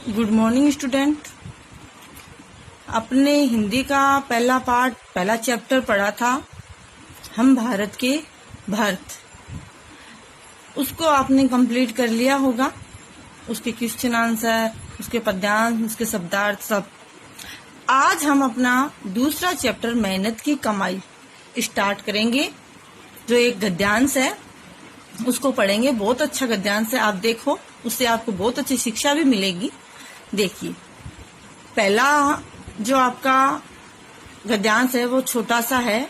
Good morning student. अपने हिंदी का पहला पार्ट, पहला चैप्टर पढ़ा था हम भारत के भारत। उसको आपने कंप्लीट कर लिया होगा, उसके क्वेश्चन आंसर, उसके पद्यांश, उसके शब्दार्थ सब। आज हम अपना दूसरा चैप्टर मेहनत की कमाई स्टार्ट करेंगे। जो एक गद्यांश है उसको पढ़ेंगे। बहुत अच्छा गद्यांश है, आप देखो, उससे आपको बहुत अच्छी शिक्षा भी मिलेगी। देखिए, पहला जो आपका गद्यांश है वो छोटा सा है,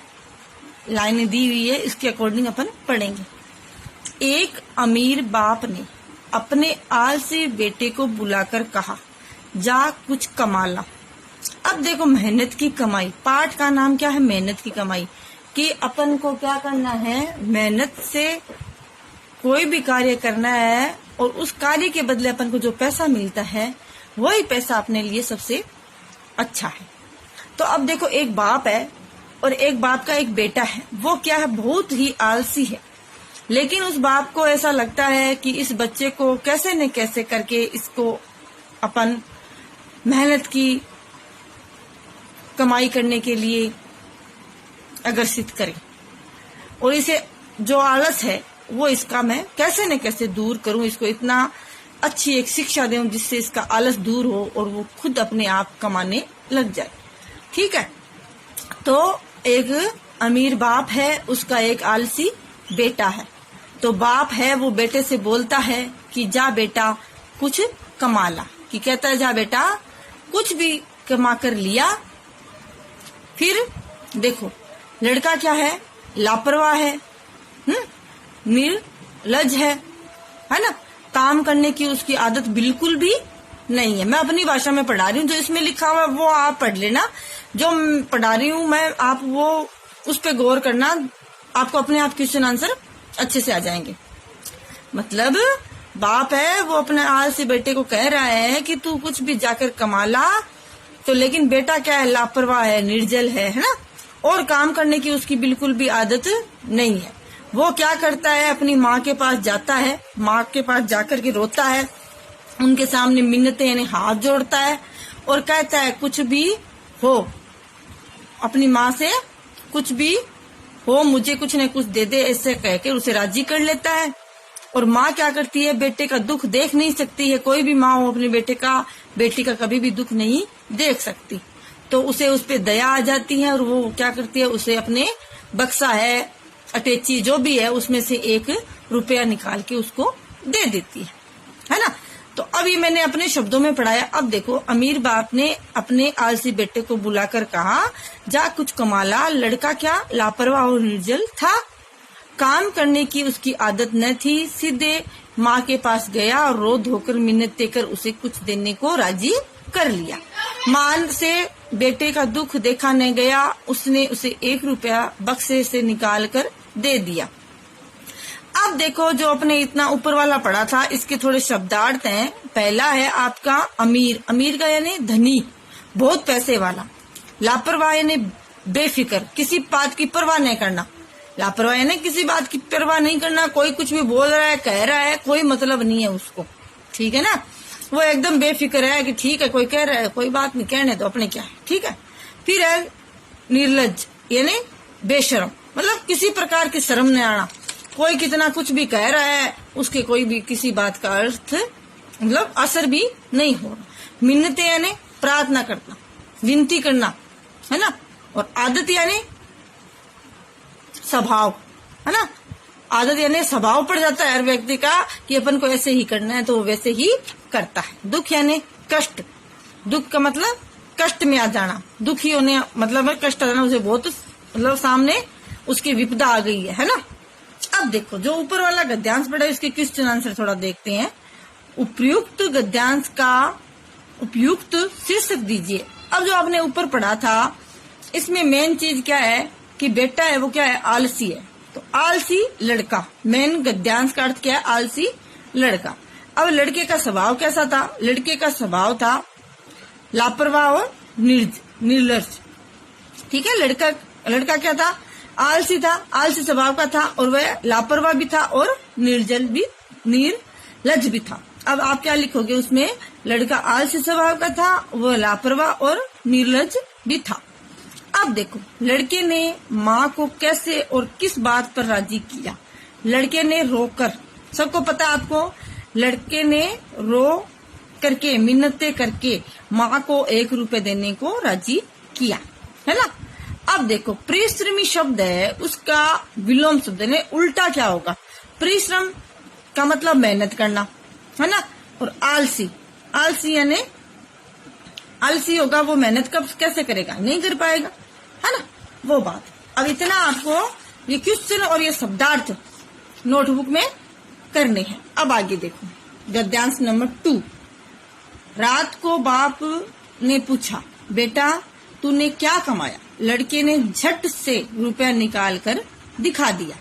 लाइनें दी हुई है, इसके अकॉर्डिंग अपन पढ़ेंगे। एक अमीर बाप ने अपने आलसी बेटे को बुलाकर कहा, जा कुछ कमा ला। अब देखो, मेहनत की कमाई, पाठ का नाम क्या है? मेहनत की कमाई। कि अपन को क्या करना है? मेहनत से कोई भी कार्य करना है और उस कार्य के बदले अपन को जो पैसा मिलता है वही पैसा अपने लिए सबसे अच्छा है। तो अब देखो, एक बाप है और एक बाप का एक बेटा है। वो क्या है? बहुत ही आलसी है। लेकिन उस बाप को ऐसा लगता है कि इस बच्चे को कैसे न कैसे करके इसको अपन मेहनत की कमाई करने के लिए अग्रसित करें, और इसे जो आलस है वो इसका मैं कैसे न कैसे दूर करूं, इसको इतना अच्छी एक शिक्षा दूं जिससे इसका आलस दूर हो और वो खुद अपने आप कमाने लग जाए। ठीक है। तो एक अमीर बाप है, उसका एक आलसी बेटा है। तो बाप है वो बेटे से बोलता है कि जा बेटा कुछ कमा ला। कि कहता है, जा बेटा कुछ भी कमा कर लिया। फिर देखो, लड़का क्या है? लापरवाह है, निर्लज है ना। काम करने की उसकी आदत बिल्कुल भी नहीं है। मैं अपनी भाषा में पढ़ा रही हूँ, जो इसमें लिखा हुआ है वो आप पढ़ लेना। जो पढ़ा रही हूँ मैं, आप वो उस पे गौर करना, आपको अपने आप क्वेश्चन आंसर अच्छे से आ जाएंगे। मतलब बाप है वो अपने आलसी बेटे को कह रहा है कि तू कुछ भी जाकर कमा ला। तो लेकिन बेटा क्या है? लापरवाह है, निर्जल है ना, और काम करने की उसकी बिल्कुल भी आदत नहीं है। वो क्या करता है? अपनी माँ के पास जाता है, माँ के पास जाकर के रोता है, उनके सामने मिन्नतें यानी हाथ जोड़ता है और कहता है कुछ भी हो, अपनी माँ से कुछ भी हो, मुझे कुछ न कुछ दे दे, ऐसे कहकर उसे राजी कर लेता है। और माँ क्या करती है? बेटे का दुख देख नहीं सकती है। कोई भी माँ हो अपने बेटी का कभी भी दुख नहीं देख सकती। तो उसे उस पे दया आ जाती है और वो क्या करती है? उसे अपने बक्सा है, अटैची जो भी है, उसमें से 1 रुपया निकाल के उसको दे देती है ना। तो अभी मैंने अपने शब्दों में पढ़ाया। अब देखो, अमीर बाप ने अपने आलसी बेटे को बुलाकर कहा, जा कुछ कमा ला। लड़का क्या? लापरवाह और निर्जल था, काम करने की उसकी आदत न थी। सीधे माँ के पास गया और रो धोकर मिन्नत देकर उसे कुछ देने को राजी कर लिया। माँ से बेटे का दुख देखा नहीं गया, उसने उसे 1 रुपया बक्से से निकाल कर दे दिया। अब देखो, जो अपने इतना ऊपर वाला पढ़ा था, इसके थोड़े शब्दार्थ हैं। पहला है आपका अमीर। अमीर का यानी धनी, बहुत पैसे वाला। लापरवाह यानी बेफिक्र, किसी बात की परवाह नहीं करना। लापरवाह यानी किसी बात की परवाह नहीं करना। कोई कुछ भी बोल रहा है, कह रहा है, कोई मतलब नहीं है उसको। ठीक है ना, वो एकदम बेफिक्र है कि ठीक है, कोई कह रहा है, कोई बात नहीं, कहने दो, अपने क्या है। ठीक है। फिर है निर्लज यानी बेशरम, मतलब किसी प्रकार की शर्म नहीं आना। कोई कितना कुछ भी कह रहा है, उसके कोई भी किसी बात का अर्थ मतलब असर भी नहीं हो रहा। मिन्नतें यानी प्रार्थना करना, विनती करना, है ना। और आदत यानी स्वभाव, है ना। आदत यानी स्वभाव पड़ जाता है हर व्यक्ति का कि अपन को ऐसे ही करना है, तो वो वैसे ही करता है। दुख यानी कष्ट, दुख का मतलब कष्ट में आ जाना। दुखी होने मतलब है कष्ट आ जाना, उसे बहुत मतलब सामने उसकी विपदा आ गई है ना। अब देखो, जो ऊपर वाला गद्यांश पढ़ा है, इसके क्वेश्चन आंसर थोड़ा देखते हैं। उपयुक्त गद्यांश का उपयुक्त शीर्षक दीजिए। अब जो आपने ऊपर पढ़ा था, इसमें मेन चीज क्या है कि बेटा है वो क्या है? आलसी है। तो आलसी लड़का, मेन गद्यांश का अर्थ क्या है? आलसी लड़का। अब लड़के का स्वभाव कैसा था? लड़के का स्वभाव था लापरवाह और निर्लज। ठीक है। लड़का क्या था? आलसी था, आलसी स्वभाव का था, और वह लापरवाह भी था और निर्लज भी था। अब आप क्या लिखोगे उसमें? लड़का आलसी स्वभाव का था, वो लापरवाह और निर्लज्ज भी था। अब देखो लड़के ने माँ को कैसे और किस बात पर राजी किया। लड़के ने रोकर, सबको पता आपको, लड़के ने रो करके मिन्नतें करके माँ को 1 रुपए देने को राजी किया, है ना। अब देखो परिश्रमी शब्द है, उसका विलोम शब्द है, उल्टा क्या होगा? परिश्रम का मतलब मेहनत करना, है ना। और आलसी, आलसी यानी आलसी होगा, वो मेहनत कब कैसे करेगा? नहीं कर पाएगा, है ना, वो बात। अब इतना आपको ये क्वेश्चन और ये शब्दार्थ नोटबुक में करने हैं। अब आगे देखो गद्यांश नंबर 2। रात को बाप ने पूछा, बेटा तूने क्या कमाया? लड़के ने झट से रुपया निकाल कर दिखा दिया।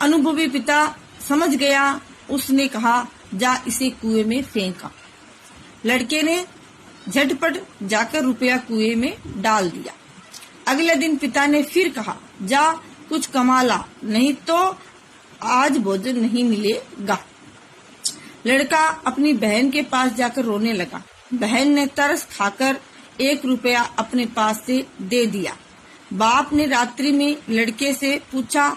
अनुभवी पिता समझ गया, उसने कहा जा इसे कुएं में फेंका। लड़के ने झटपट जाकर रुपया कुएं में डाल दिया। अगले दिन पिता ने फिर कहा, जा कुछ कमा ला, नहीं तो आज भोजन नहीं मिलेगा। लड़का अपनी बहन के पास जाकर रोने लगा। बहन ने तरस खाकर 1 रुपया अपने पास से दे दिया। बाप ने रात्रि में लड़के से पूछा,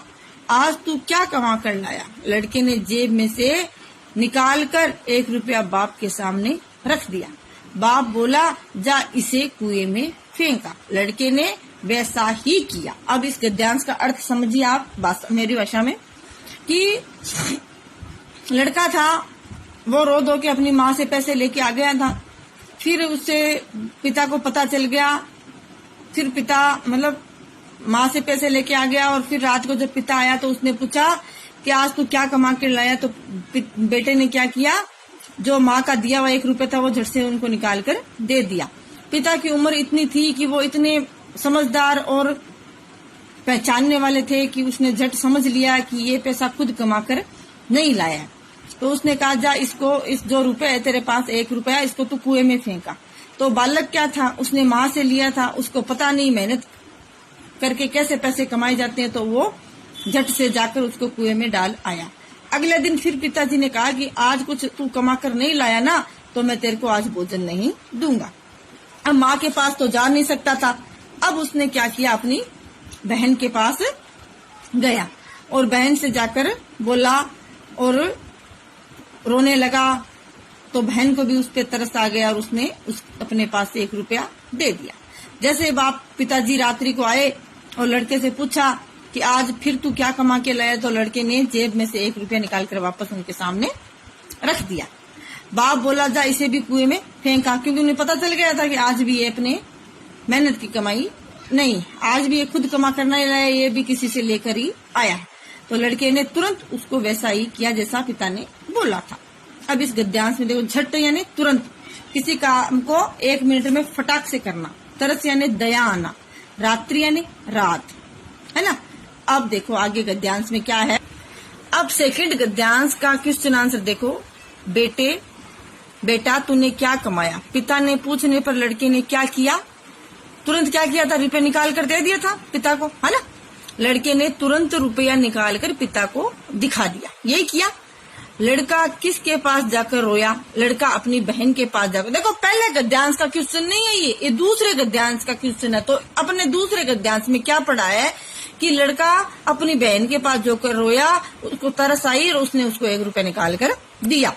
आज तू क्या कमा कर लाया? लड़के ने जेब में से निकालकर 1 रुपया बाप के सामने रख दिया। बाप बोला, जा इसे कुएं में फेंका। लड़के ने वैसा ही किया। अब इस गद्यांश का अर्थ समझिए आप मेरी भाषा में, कि लड़का था, वो रो धो के अपनी माँ से पैसे लेके आ गया था। फिर उससे पिता को पता चल गया, फिर पिता मतलब माँ से पैसे लेके आ गया। और फिर रात को जब पिता आया तो उसने पूछा कि आज तू क्या कमा कर लाया? तो बेटे ने क्या किया, जो माँ का दिया हुआ 1 रुपया था वो झट से उनको निकाल कर दे दिया। पिता की उम्र इतनी थी कि वो इतने समझदार और पहचानने वाले थे कि उसने झट समझ लिया कि ये पैसा खुद कमा कर नहीं लाया। तो उसने कहा, जा इसको, इस जो रुपया है तेरे पास 1 रुपया, इसको तू कुएं में फेंका। तो बालक क्या था, उसने माँ से लिया था, उसको पता नहीं मेहनत करके कैसे पैसे कमाए जाते हैं, तो वो झट से जाकर उसको कुएं में डाल आया। अगले दिन फिर पिताजी ने कहा कि आज कुछ तू कमा कर नहीं लाया ना, तो मैं तेरे को आज भोजन नहीं दूंगा। अब माँ के पास तो जा नहीं सकता था। अब उसने क्या किया, अपनी बहन के पास गया और बहन से जाकर बोला और रोने लगा। तो बहन को भी उस पे तरस आ गया और उसने अपने पास से 1 रुपया दे दिया। जैसे बाप पिताजी रात्रि को आए और लड़के से पूछा कि आज फिर तू क्या कमा के लाया? तो लड़के ने जेब में से 1 रुपया निकालकर वापस उनके सामने रख दिया। बाप बोला, जा इसे भी कुएं में फेंका, क्योंकि उन्हें पता चल गया था कि आज भी ये अपने मेहनत की कमाई नहीं, आज भी ये खुद कमा करना लाया, ये भी किसी से लेकर ही आया। तो लड़के ने तुरंत उसको वैसा ही किया जैसा पिता ने बोला था। अब इस गद्यांश में देखो, झट यानी तुरंत, किसी काम को 1 मिनट में फटाक से करना। तरस यानी दया आना। रात्रि यानी रात, है ना। अब देखो आगे गद्यांश में क्या है। अब सेकंड गद्यांश का क्वेश्चन आंसर देखो। बेटा तूने क्या कमाया? पिता ने पूछने पर लड़के ने क्या किया? तुरंत क्या किया था? रुपया निकाल कर दे दिया था पिता को, है ना। लड़के ने तुरंत रुपया निकाल कर पिता को दिखा दिया, यही किया। लड़का किसके पास जाकर रोया? लड़का अपनी बहन के पास जाकर। देखो पहले गद्यांश का क्वेश्चन नहीं है ये दूसरे गद्यांश का क्वेश्चन है। तो अपने दूसरे गद्यांश में क्या पढ़ा है कि लड़का अपनी बहन के पास जाकर रोया, उसको तरस आई और उसने उसको 1 रुपया निकाल कर दिया।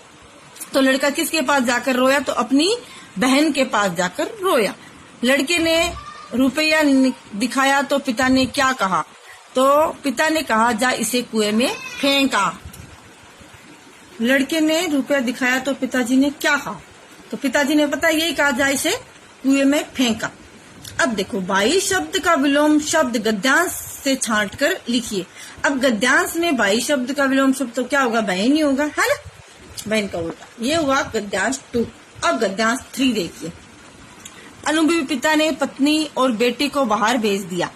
तो लड़का किसके पास जाकर रोया? तो अपनी बहन के पास जाकर रोया। लड़के ने रुपया दिखाया तो पिता ने क्या कहा? तो पिता ने कहा, जा इसे कुएं में फेंका। लड़के ने रुपया दिखाया तो पिताजी ने क्या कहा? तो पिताजी ने पता यही कहा, जा इसे कुएं में फेंका। अब देखो, बाई शब्द का विलोम शब्द गद्यांश से छांट कर लिखिए। अब गद्यांश में बाई शब्द का विलोम शब्द तो क्या होगा? बहन ही होगा, है ना, बहन का होगा। ये हुआ गद्यांश 2। अब गद्यांश 3 देखिए। अनुभवी पिता ने पत्नी और बेटी को बाहर भेज दिया।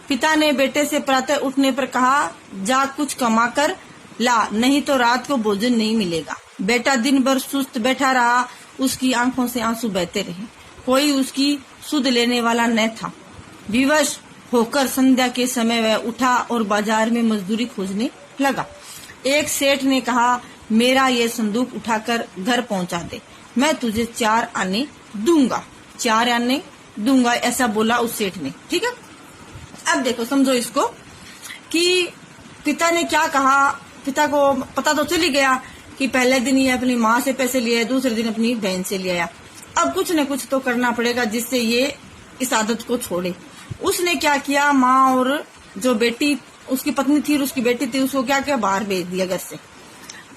पिता ने बेटे से प्रातः उठने पर कहा, जा कुछ कमा कर ला, नहीं तो रात को भोजन नहीं मिलेगा। बेटा दिन भर सुस्त बैठा रहा, उसकी आंखों से आंसू बहते रहे, कोई उसकी सुध लेने वाला न था। विवश होकर संध्या के समय वह उठा और बाजार में मजदूरी खोजने लगा। एक सेठ ने कहा, मेरा ये संदूक उठाकर घर पहुंचा दे, मैं तुझे 4 आने दूंगा। 4 आने दूंगा ऐसा बोला उस सेठ ने। ठीक है, अब देखो समझो इसको कि पिता ने क्या कहा। पिता को पता तो चल ही गया कि पहले दिन ये अपनी माँ से पैसे लिए, दूसरे दिन अपनी बहन से लिया। अब कुछ न कुछ तो करना पड़ेगा जिससे ये इस आदत को छोड़े। उसने क्या किया, माँ और जो बेटी उसकी पत्नी थी और उसकी बेटी थी, उसको क्या क्या बाहर भेज दिया घर से।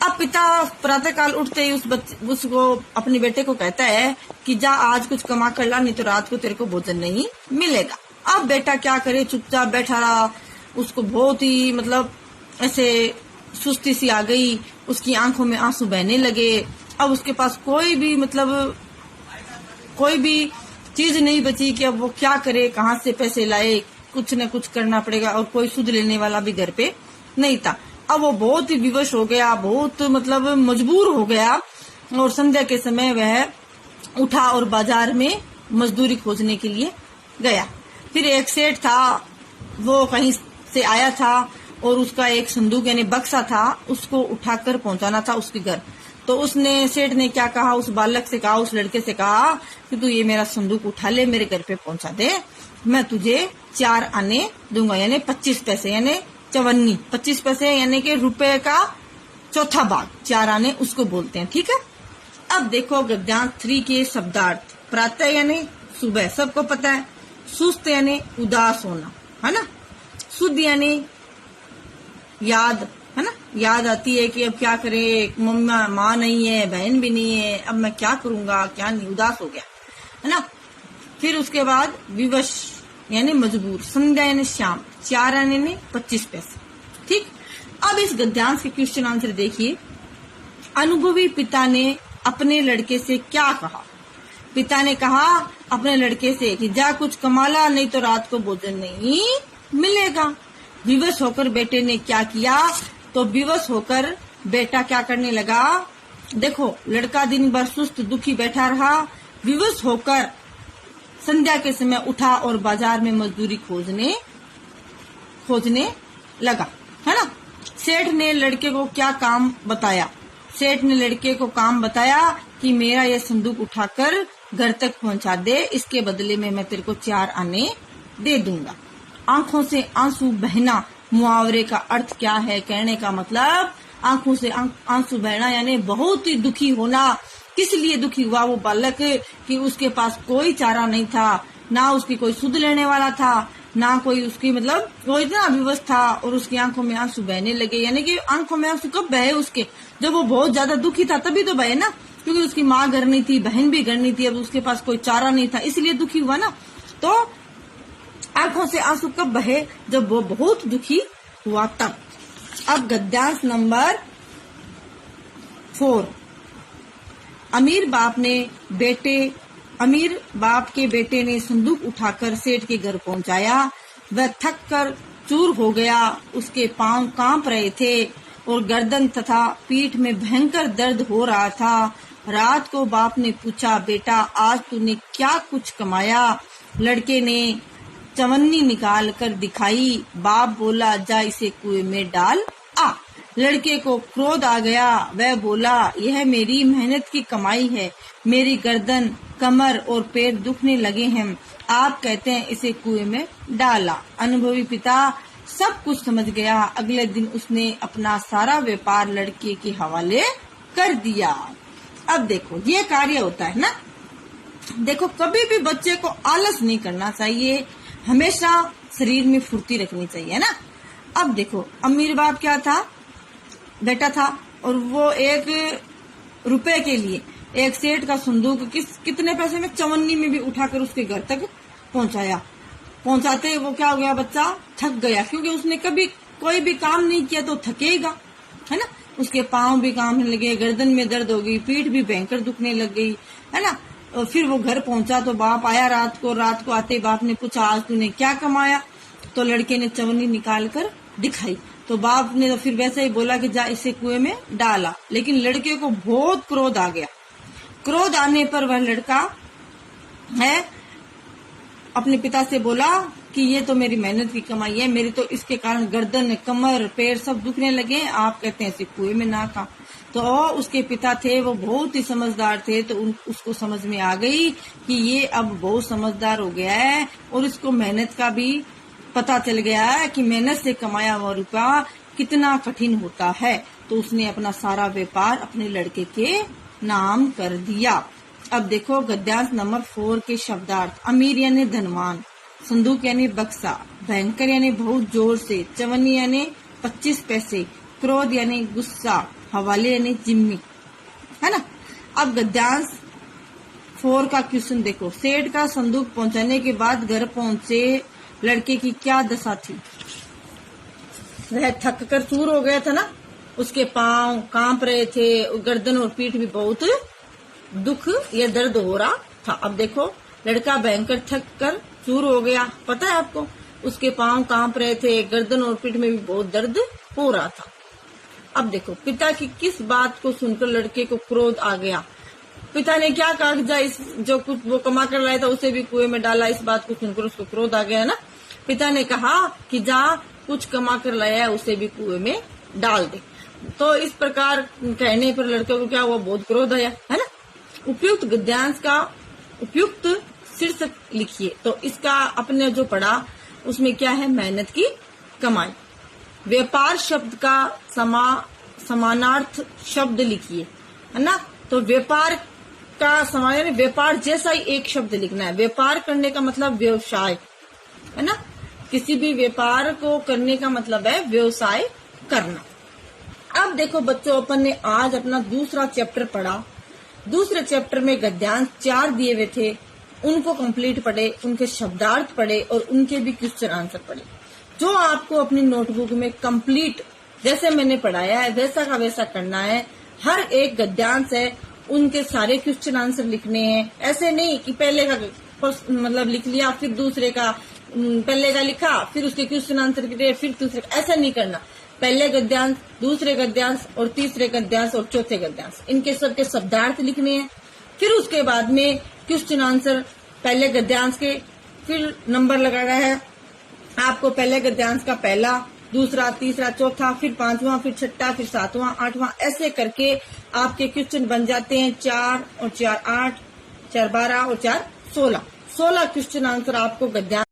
अब पिता प्रातःकाल उठते ही उसको अपने बेटे को कहता है कि जा आज कुछ कमा कर ला, नहीं तो रात को तेरे को भोजन नहीं मिलेगा। अब बेटा क्या करे, चुपचाप बैठा रहा। उसको बहुत ही मतलब ऐसे सुस्ती सी आ गई, उसकी आंखों में आंसू बहने लगे। अब उसके पास कोई भी मतलब कोई भी चीज नहीं बची कि अब वो क्या करे, कहाँ से पैसे लाए। कुछ न कुछ करना पड़ेगा और कोई सुध लेने वाला भी घर पे नहीं था। अब वो बहुत ही विवश हो गया, बहुत मतलब मजबूर हो गया और संध्या के समय वह उठा और बाजार में मजदूरी खोजने के लिए गया। फिर एक सेठ था, वो कहीं से आया था और उसका एक संदूक यानी बक्सा था, उसको उठाकर पहुंचाना था उसके घर। तो उसने सेठ ने क्या कहा, उस बालक से कहा, उस लड़के से कहा कि तू ये मेरा संदूक उठा ले, मेरे घर पे पहुंचा दे, मैं तुझे 4 आने दूंगा, यानी 25 पैसे, यानी 54, 25 पैसे यानी कि रुपए का चौथा भाग, 4 आने उसको बोलते हैं। ठीक है, अब देखो गद्यांश 3 के शब्दार्थ। प्रातः यानी सुबह, सबको पता है। सुस्त यानी उदास होना, है ना। शुद्ध यानी याद, है ना, याद आती है कि अब क्या करे, मम्मा माँ नहीं है, बहन भी नहीं है, अब मैं क्या करूंगा, क्या नहीं, उदास हो गया, है ना। फिर उसके बाद विवश यानी मजबूर। संध्या यानी शाम, 4 आने ने 25 पैसे। ठीक, अब इस गद्यांश के क्वेश्चन आंसर देखिए। अनुभवी पिता ने अपने लड़के से क्या कहा। पिता ने कहा अपने लड़के से कि जा कुछ कमाला, नहीं तो रात को भोजन नहीं मिलेगा। विवश होकर बेटे ने क्या किया, तो विवश होकर बेटा क्या करने लगा। देखो लड़का दिन भर सुस्त दुखी बैठा रहा, विवश होकर संध्या के समय उठा और बाजार में मजदूरी खोजने लगा, है ना। सेठ ने लड़के को क्या काम बताया। सेठ ने लड़के को काम बताया कि मेरा यह संदूक उठाकर घर तक पहुंचा दे, इसके बदले में मैं तेरे को 4 आने दे दूंगा। आंखों से आंसू बहना, मुहावरे का अर्थ क्या है, कहने का मतलब आंखों से आंसू बहना यानी बहुत ही दुखी होना। किस लिए दुखी हुआ वो बालक कि उसके पास कोई चारा नहीं था, ना उसकी कोई सुध लेने वाला था, ना कोई उसकी मतलब वो इतना विवश था और उसकी आंखों में आंसू बहने लगे। यानी कि आंखों में आंसू कब बहे उसके, जब वो बहुत ज्यादा दुखी था तभी तो बहे ना, क्योंकि उसकी माँ घर नहीं थी, बहन भी घर नहीं थी, अब उसके पास कोई चारा नहीं था, इसलिए दुखी हुआ ना। तो आंखों से आंसू कब बहे, जब वो बहुत दुखी हुआ तब। अब गद्यांश नंबर 4। अमीर बाप के बेटे ने संदूक उठाकर सेठ के घर पहुंचाया। वह थक कर चूर हो गया, उसके पांव कांप रहे थे और गर्दन तथा पीठ में भयंकर दर्द हो रहा था। रात को बाप ने पूछा, बेटा आज तूने क्या कुछ कमाया। लड़के ने चवन्नी निकाल कर दिखाई। बाप बोला, जा इसे कुएं में डाल आ। लड़के को क्रोध आ गया, वह बोला, यह मेरी मेहनत की कमाई है, मेरी गर्दन कमर और पैर दुखने लगे हैं, आप कहते हैं इसे कुएं में डाला। अनुभवी पिता सब कुछ समझ गया। अगले दिन उसने अपना सारा व्यापार लड़के के हवाले कर दिया। अब देखो ये कार्य होता है ना। देखो कभी भी बच्चे को आलस नहीं करना चाहिए, हमेशा शरीर में फुर्ती रखनी चाहिए ना। अब देखो अमीर बाप क्या था, बेटा था, और वो 1 रुपए के लिए एक सेठ का संदूक कितने पैसे में, 54 में भी उठाकर उसके घर तक पहुंचाया। पहुंचाते वो क्या हो गया, बच्चा थक गया, क्योंकि उसने कभी कोई भी काम नहीं किया तो थकेगा, है ना। उसके पांव भी कांपने लगे, गर्दन में दर्द हो गई, पीठ भी भयंकर दुखने लग गई, है ना। और फिर वो घर पहुंचा तो बाप आया रात को आते बाप ने पूछा, आज तूने क्या कमाया। तो लड़के ने चवन्नी निकाल कर दिखाई। तो बाप ने तो फिर वैसे ही बोला कि जा इसे कुएं में डाला। लेकिन लड़के को बहुत क्रोध आ गया। क्रोध आने पर वह लड़का है अपने पिता से बोला कि ये तो मेरी मेहनत की कमाई है, मेरी तो इसके कारण गर्दन, कमर, पैर सब दुखने लगे, आप कहते हैं इसे कुएं में ना खा। तो उसके पिता थे, वो बहुत ही समझदार थे, तो उसको समझ में आ गई कि ये अब बहुत समझदार हो गया है और इसको मेहनत का भी पता चल गया है कि मेहनत से कमाया हुआ रुपया कितना कठिन होता है। तो उसने अपना सारा व्यापार अपने लड़के के नाम कर दिया। अब देखो गद्यांश नंबर 4 के शब्दार्थ। अमीर यानी धनवान, संदूक यानी बक्सा, भयंकर यानी बहुत जोर से, चवन्नी यानी 25 पैसे, क्रोध यानी गुस्सा, हवाले यानी जिम्मी, है ना। अब गद्यांश 4 का क्वेश्चन देखो। सेठ का संदूक पहुंचाने के बाद घर पहुंचे लड़के की क्या दशा थी? वह थक कर चूर हो गया था ना, उसके पांव कांप रहे थे, गर्दन और पीठ भी बहुत दुख या दर्द हो रहा था। अब देखो लड़का भयंकर थक कर चूर हो गया, पता है आपको, उसके पांव कांप रहे थे, गर्दन और पीठ में भी बहुत दर्द हो रहा था। अब देखो पिता की किस बात को सुनकर लड़के को क्रोध आ गया? पिता ने क्या कहा, जा इस जो कुछ वो कमा कर लाया था उसे भी कुएं में डाला, इस बात को सुनकर उसको क्रोध आ गया ना। पिता ने कहा कि जा कुछ कमा कर लाया है उसे भी कुएं में डाल दे। तो इस प्रकार कहने पर लड़के को क्या हुआ, बहुत क्रोध आया, है ना। उपयुक्त गद्यांश का उपयुक्त शीर्षक लिखिए। तो इसका अपने जो पढ़ा उसमें क्या है, मेहनत की कमाई। व्यापार शब्द का समानार्थ शब्द लिखिए, है ना। तो व्यापार का समान व्यापार जैसा ही एक शब्द लिखना है। व्यापार करने का मतलब व्यवसाय, है ना। किसी भी व्यापार को करने का मतलब है व्यवसाय करना। अब देखो बच्चों, अपन ने आज अपना दूसरा चैप्टर पढ़ा। दूसरे चैप्टर में गद्यांश 4 दिए हुए थे, उनको कंप्लीट पढ़े, उनके शब्दार्थ पढ़े और उनके भी क्वेश्चन आंसर पढ़े। जो आपको अपनी नोटबुक में कंप्लीट जैसे मैंने पढ़ाया है वैसा का वैसा करना है। हर एक गद्यांश है, उनके सारे क्वेश्चन आंसर लिखने हैं। ऐसे नहीं कि पहले का मतलब लिख लिया, फिर दूसरे का पहले का लिखा, फिर उसके क्वेश्चन आंसर किए, फिर दूसरे का, ऐसा नहीं करना। पहले गद्यांश, दूसरे गद्यांश और तीसरे गद्यांश और चौथे गद्यांश, इनके सबके शब्दार्थ लिखने हैं। फिर उसके बाद में क्वेश्चन आंसर पहले गद्यांश के, फिर नंबर लगाना है आपको। पहले गद्यांश का पहला, दूसरा, तीसरा, चौथा, फिर 5वां, फिर 6वां, फिर 7वां, 8वां, ऐसे करके आपके क्वेश्चन बन जाते हैं। 4 और 4 8, 4 12 और 4 16 क्वेश्चन आंसर आपको गद्यांश